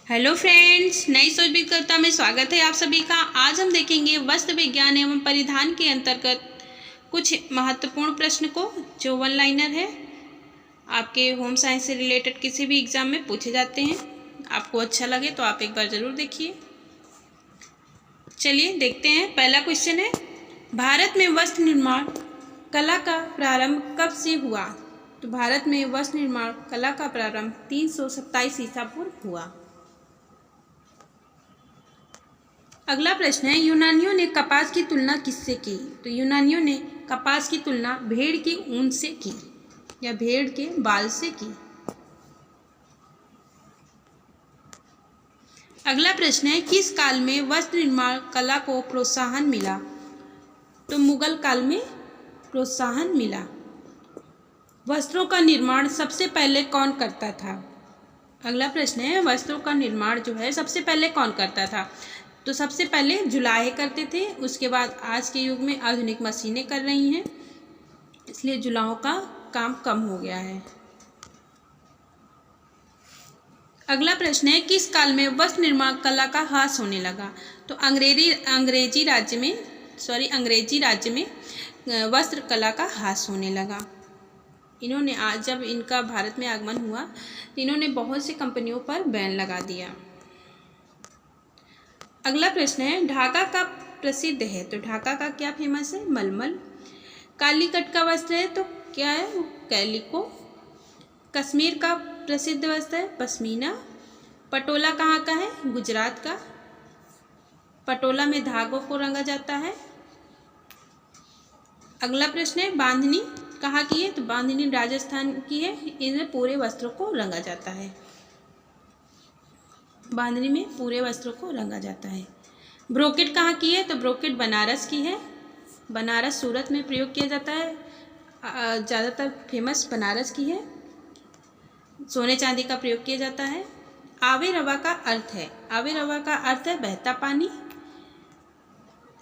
Hello friends, नई सोच विकल्पता में स्वागत है आप सभी का। आज हम देखेंगे वस्त्र विज्ञान एवं परिधान के अंतर्गत कुछ महत्वपूर्ण प्रश्न को, जो वन लाइनर है, आपके होम साइंस से रिलेटेड किसी भी एग्जाम में पूछे जाते हैं। आपको अच्छा लगे तो आप एक बार ज़रूर देखिए। चलिए देखते हैं। पहला क्वेश्चन है, भारत में वस्त्र निर्माण कला का प्रारंभ कब से हुआ? तो भारत में वस्त्र निर्माण कला का प्रारंभ 327 ईसा पूर्व हुआ। अगला प्रश्न है, यूनानियों ने कपास की तुलना किससे की? तो यूनानियों ने कपास की तुलना भेड़ की ऊन से की या भेड़ के बाल से की। अगला प्रश्न है, किस काल में वस्त्र निर्माण कला को प्रोत्साहन मिला? तो मुगल काल में प्रोत्साहन मिला। वस्त्रों का निर्माण सबसे पहले कौन करता था? अगला प्रश्न है, वस्त्रों का निर्माण जो है सबसे पहले कौन करता था? तो सबसे पहले जुलाहे करते थे। उसके बाद आज के युग में आधुनिक मशीनें कर रही हैं, इसलिए जुलाहों का काम कम हो गया है। अगला प्रश्न है, किस काल में वस्त्र निर्माण कला का ह्रास होने लगा? तो अंग्रेजी राज्य में वस्त्र कला का ह्रास होने लगा। इन्होंने आज जब इनका भारत में आगमन हुआ तो इन्होंने बहुत सी कंपनियों पर बैन लगा दिया। अगला प्रश्न है, ढाका का प्रसिद्ध है, तो ढाका का क्या फेमस है? मलमल। कालीकट का वस्त्र है तो क्या है? वो कैलिको। कश्मीर का प्रसिद्ध वस्त्र है पश्मीना। पटोला कहाँ का है? गुजरात का। पटोला में धागों को रंगा जाता है। अगला प्रश्न है, बांधनी कहाँ की है? तो बांधनी राजस्थान की है। इनमें पूरे वस्त्रों को रंगा जाता है। बांधनी में पूरे वस्त्रों को रंगा जाता है। ब्रोकेट कहाँ की है? तो ब्रोकेट बनारस की है। बनारस सूरत में प्रयोग किया जाता है। ज़्यादातर फेमस बनारस की है। सोने चांदी का प्रयोग किया जाता है। आवे रवा का अर्थ है? आवे रवा का अर्थ है बहता पानी।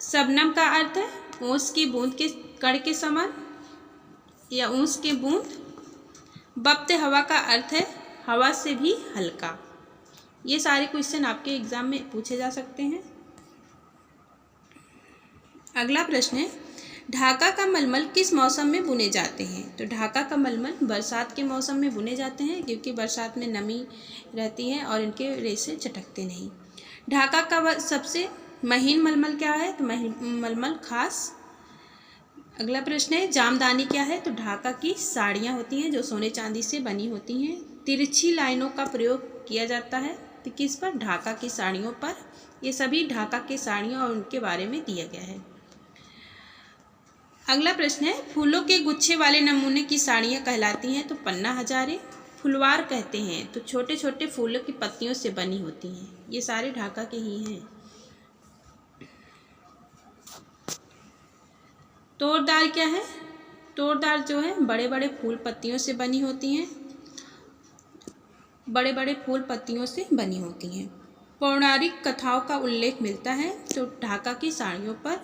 शबनम का अर्थ है ओस की बूंद के कण के समान या ओस के बूंद। बप्ते हवा का अर्थ है हवा से भी हल्का। ये सारे क्वेश्चन आपके एग्जाम में पूछे जा सकते हैं। अगला प्रश्न है, ढाका का मलमल किस मौसम में बुने जाते हैं? तो ढाका का मलमल बरसात के मौसम में बुने जाते हैं, क्योंकि बरसात में नमी रहती है और इनके रेशे चटकते नहीं। ढाका का सबसे महीन मलमल क्या है? तो मलमल खास। अगला प्रश्न है, जामदानी क्या है? तो ढाका की साड़ियाँ होती हैं जो सोने चांदी से बनी होती हैं। तिरछी लाइनों का प्रयोग किया जाता है तो किस पर? ढाका की साड़ियों पर। ये सभी ढाका की साड़ियों और उनके बारे में दिया गया है। अगला प्रश्न है, फूलों के गुच्छे वाले नमूने की साड़ियाँ कहलाती हैं तो पन्ना हजारे। फुलवार कहते हैं तो छोटे छोटे फूलों की पत्तियों से बनी होती हैं। ये सारे ढाका के ही हैं। तोड़दार क्या है? तोड़दार जो है बड़े बड़े फूल पत्तियों से बनी होती हैं। बड़े बड़े फूल पत्तियों से बनी होती हैं। पौराणिक कथाओं का उल्लेख मिलता है तो ढाका की साड़ियों पर।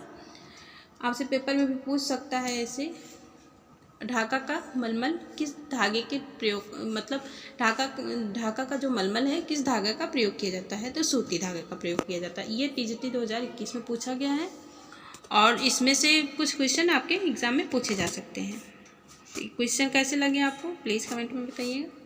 आपसे पेपर में भी पूछ सकता है ऐसे, ढाका का मलमल किस धागे के प्रयोग, मतलब ढाका का जो मलमल है किस धागे का प्रयोग किया जाता है? तो सूती धागे का प्रयोग किया जाता है। ये टीजीटी 2021 में पूछा गया है और इसमें से कुछ क्वेश्चन आपके एग्जाम में पूछे जा सकते हैं। क्वेश्चन कैसे लगे आपको प्लीज़ कमेंट में बताइएगा।